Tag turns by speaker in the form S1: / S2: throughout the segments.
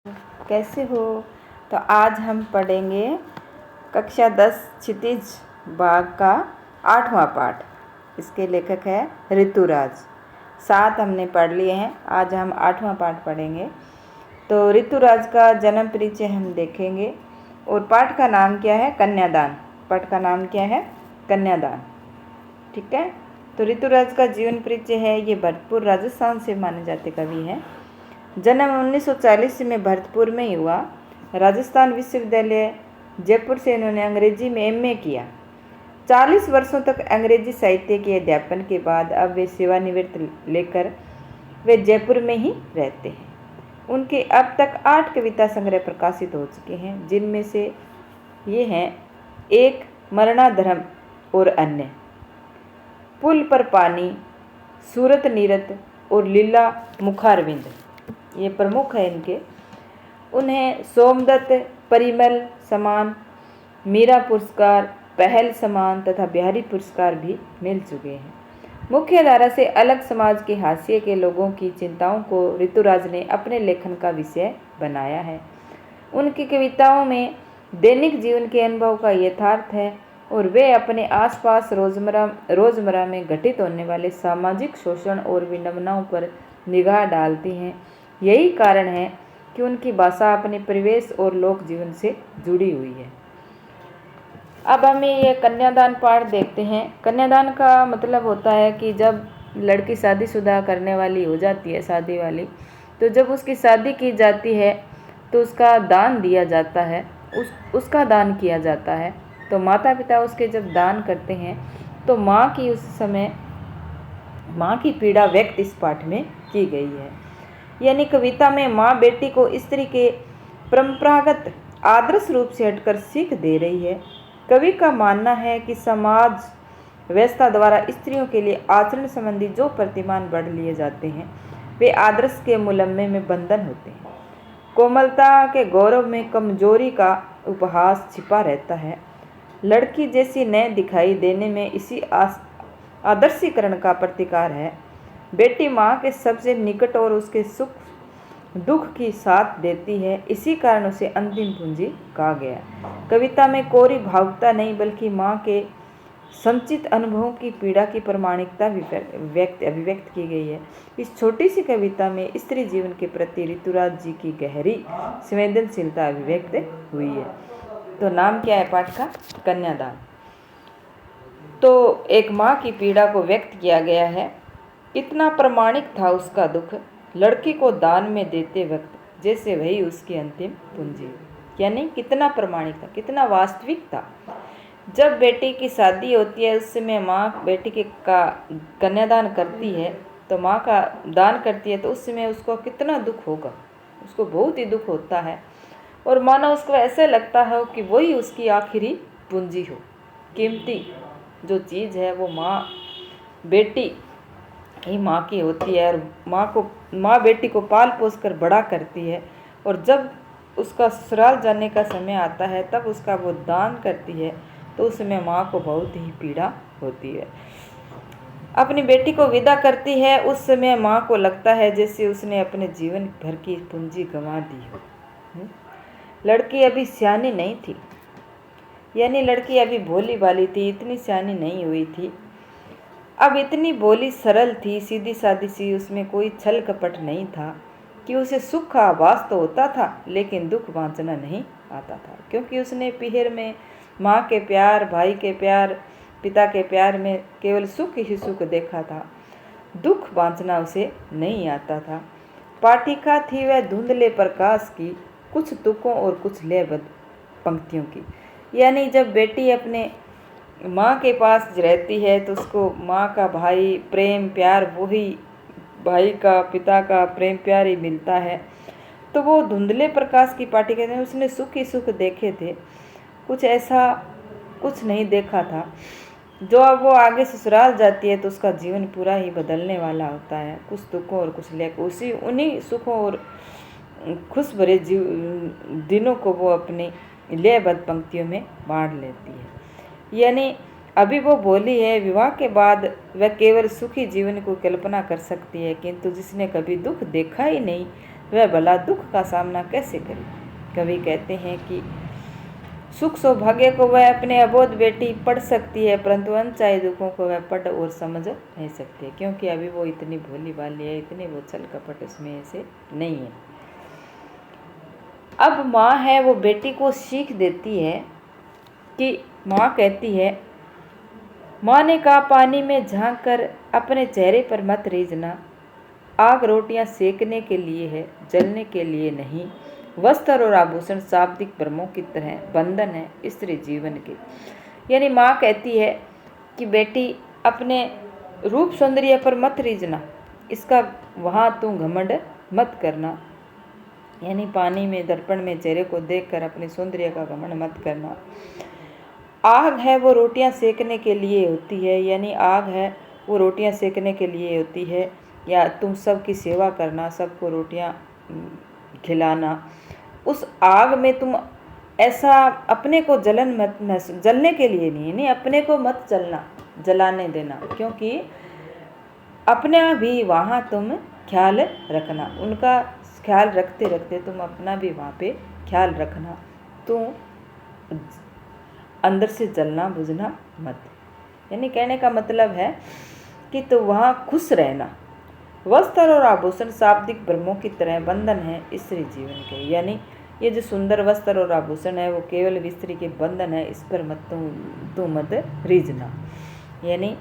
S1: कैसे हो? तो आज हम पढ़ेंगे कक्षा 10 क्षितिज बाग का 8वां पाठ। इसके लेखक है ऋतुराज। 7 हमने पढ़ लिए हैं, आज हम 8वां पाठ पढ़ेंगे। तो ऋतुराज का जन्म परिचय हम देखेंगे और पाठ का नाम क्या है? कन्यादान। पाठ का नाम क्या है? कन्यादान। ठीक है। तो ऋतुराज का जीवन परिचय है, ये भरतपुर राजस्थान से माने जाते कवि हैं। जन्म 1940 में भरतपुर में ही हुआ। राजस्थान विश्वविद्यालय जयपुर से इन्होंने अंग्रेजी में एमए किया। 40 वर्षों तक अंग्रेजी साहित्य के अध्यापन के बाद अब वे सेवानिवृत्त लेकर वे जयपुर में ही रहते हैं। उनके अब तक 8 कविता संग्रह प्रकाशित हो चुके हैं, जिनमें से ये हैं एक मरणाधर्म और अन्य, पुल पर पानी, सूरत नीरत और लीला मुखारविंद, ये प्रमुख है इनके। उन्हें सोमदत्त, परिमल सम्मान, मीरा पुरस्कार, पहल सम्मान तथा बिहारी पुरस्कार भी मिल चुके हैं। मुख्य धारा से अलग समाज के हाशिए के लोगों की चिंताओं को ऋतुराज ने अपने लेखन का विषय बनाया है। उनकी कविताओं में दैनिक जीवन के अनुभव का यथार्थ है और वे अपने आसपास रोजमर्रा में घटित होने वाले सामाजिक शोषण और विडंबनाओं पर निगाह डालती हैं। यही कारण है कि उनकी भाषा अपने परिवेश और लोक जीवन से जुड़ी हुई है। अब हमें ये कन्यादान पाठ देखते हैं। कन्यादान का मतलब होता है कि जब लड़की शादीशुदा करने वाली हो जाती है, शादी वाली, तो जब उसकी शादी की जाती है तो उसका दान दिया जाता है, उसका दान किया जाता है। तो माता पिता उसके जब दान करते हैं तो माँ की उस समय माँ की पीड़ा व्यक्त इस पाठ में की गई है। यानी कविता में माँ बेटी को स्त्री के परंपरागत आदर्श रूप से हटकर सीख दे रही है। कवि का मानना है कि समाज व्यवस्था द्वारा स्त्रियों के लिए आचरण संबंधी जो प्रतिमान बढ़ लिए जाते हैं वे आदर्श के मुलम्मे में बंधन होते हैं। कोमलता के गौरव में कमजोरी का उपहास छिपा रहता है। लड़की जैसी न दिखाई देने में इसी आदर्शीकरण का प्रतिकार है। बेटी माँ के सबसे निकट और उसके सुख दुख की साथ देती है, इसी कारण उसे अंतिम पूंजी कहा गया। कविता में कोरी भावुकता नहीं बल्कि माँ के संचित अनुभवों की पीड़ा की प्रामाणिकता अभिव्यक्त की गई है। इस छोटी सी कविता में स्त्री जीवन के प्रति ऋतुराज जी की गहरी संवेदनशीलता अभिव्यक्त हुई है। तो नाम क्या है पाठ का? कन्यादान। तो एक माँ की पीड़ा को व्यक्त किया गया है। इतना प्रामाणिक था उसका दुख, लड़की को दान में देते वक्त जैसे वही उसकी अंतिम पूंजी। यानी कितना प्रामाणिक था, कितना वास्तविक था। जब बेटी की शादी होती है उस समय माँ बेटी के का कन्यादान करती है, तो माँ का दान करती है, तो उस समय उसको कितना दुख होगा, उसको बहुत ही दुख होता है। और मानो उसको ऐसे लगता है कि वही उसकी आखिरी पूंजी हो। कीमती जो चीज़ है वो माँ बेटी ही माँ की होती है और माँ बेटी को पाल पोस कर बड़ा करती है। और जब उसका ससुराल जाने का समय आता है तब उसका वो दान करती है, तो उस समय माँ को बहुत ही पीड़ा होती है। अपनी बेटी को विदा करती है, उस समय माँ को लगता है जैसे उसने अपने जीवन भर की पूंजी गंवा दी हो। लड़की अभी सियानी नहीं थी, यानी लड़की अभी भोली भाली थी, इतनी सियानी नहीं हुई थी। अब इतनी भोली सरल थी, सीधी सादी सी, उसमें कोई छल कपट नहीं था कि उसे सुख का आभास तो होता था लेकिन दुख बांचना नहीं आता था, क्योंकि उसने पीहर में माँ के प्यार, भाई के प्यार, पिता के प्यार में केवल सुख ही सुख देखा था। दुख बांचना उसे नहीं आता था। पाठिका थी वह धुंधले प्रकाश की, कुछ तुकों और कुछ लयबद्ध पंक्तियों की। यानी जब बेटी अपने माँ के पास रहती है तो उसको माँ का भाई प्रेम प्यार, वही भाई का पिता का प्रेम प्यार ही मिलता है। तो वो धुंधले प्रकाश की पार्टी कहते हैं, उसने सुख ही सुख देखे थे, कुछ ऐसा कुछ नहीं देखा था। जो अब वो आगे ससुराल जाती है तो उसका जीवन पूरा ही बदलने वाला होता है। कुछ दुखों और कुछ लेकर उन्हीं सुखों और खुश भरे दिनों को वो अपनी लयबद्ध पंक्तियों में बांट लेती है। यानी अभी वो बोली है, विवाह के बाद वह केवल सुखी जीवन को कल्पना कर सकती है, किंतु जिसने कभी दुख देखा ही नहीं, वह भला दुख का सामना कैसे करे। कवि कहते हैं कि सुख सौभाग्य को वह अपने अबोध बेटी पढ़ सकती है, परंतु अनचाहे दुखों को वह पढ़ और समझ नहीं सकती है, क्योंकि अभी वो इतनी भोली भाली है, इतनी वो छल कपट उसमें ऐसे नहीं है। अब माँ है वो बेटी को सीख देती है कि माँ कहती है, माँ ने कहा पानी में झांक कर अपने चेहरे पर मत रीझना, आग रोटियां सेकने के लिए है, जलने के लिए नहीं। वस्त्र और आभूषण शाब्दिक भ्रमों की तरह बंधन है स्त्री जीवन के। यानी माँ कहती है कि बेटी अपने रूप सौंदर्य पर मत रीझना, इसका वहाँ तू घमंड मत करना। यानी पानी में दर्पण में चेहरे को देखकर अपने सौंदर्य का घमंड मत करना। आग है वो रोटियां सेकने के लिए होती है, यानी आग है वो रोटियां सेकने के लिए होती है, या तुम सबकी सेवा करना, सबको रोटियां खिलाना। उस आग में तुम ऐसा अपने को जलन मत जलने के लिए नहीं अपने को मत जलाने देना, क्योंकि अपना भी वहाँ तुम ख्याल रखना, उनका ख्याल रखते रखते तुम अपना भी वहाँ पे ख्याल रखना, तुम अंदर से जलना बुझना मत। यानी कहने का मतलब है कि तो वहाँ खुश रहना। वस्त्र और आभूषण शाब्दिक भ्रमों की तरह बंधन है स्त्री जीवन के। यानी ये जो सुंदर वस्त्र और आभूषण है वो केवल स्त्री के बंधन है, इस पर मत तू मत रीझना। यानी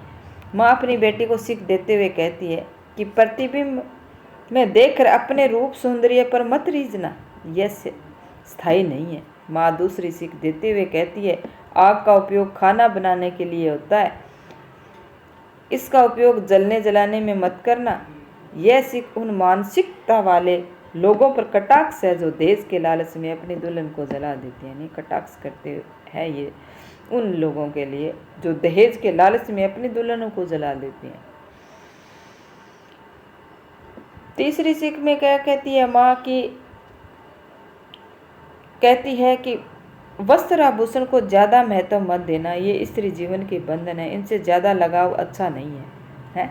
S1: माँ अपनी बेटी को सीख देते हुए कहती है कि प्रतिबिंब में देखकर अपने रूप सौंदर्य पर मत रीझना, यह स्थायी नहीं है। माँ दूसरी सीख देते हुए कहती है, आग का उपयोग खाना बनाने के लिए होता है, इसका उपयोग जलने जलाने में मत करना। यह सीख उन मानसिकता वाले लोगों पर कटाक्ष है जो दहेज के लालच में अपनी दुल्हन को जला देते हैं। नहीं, कटाक्ष करते हैं ये उन लोगों के लिए जो दहेज के लालच में अपनी दुल्हनों को जला देते हैं। तीसरी सीख में क्या कहती है माँ की, कहती है कि वस्त्र आभूषण को ज़्यादा महत्व मत देना, ये स्त्री जीवन के बंधन है, इनसे ज़्यादा लगाव अच्छा नहीं है।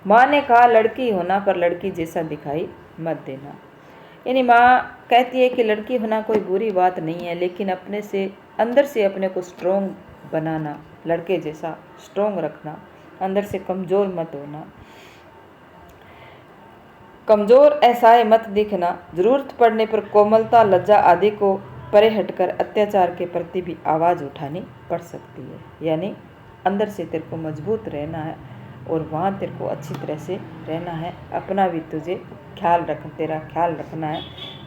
S1: माँ ने कहा लड़की होना पर लड़की जैसा दिखाई मत देना। यानी माँ कहती है कि लड़की होना कोई बुरी बात नहीं है, लेकिन अपने से अंदर से अपने को स्ट्रोंग बनाना, लड़के जैसा स्ट्रोंग रखना, अंदर से कमज़ोर मत होना, कमज़ोर ऐसा मत दिखना। ज़रूरत पड़ने पर कोमलता लज्जा आदि को परे हटकर अत्याचार के प्रति भी आवाज़ उठानी पड़ सकती है। यानी अंदर से तेरे को मजबूत रहना है और वहाँ तेरे को अच्छी तरह से रहना है, अपना भी तुझे तेरा ख्याल रखना है।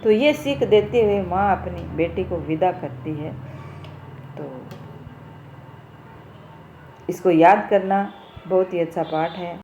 S1: तो ये सीख देते हुए माँ अपनी बेटी को विदा करती है। तो इसको याद करना बहुत ही अच्छा पाठ है।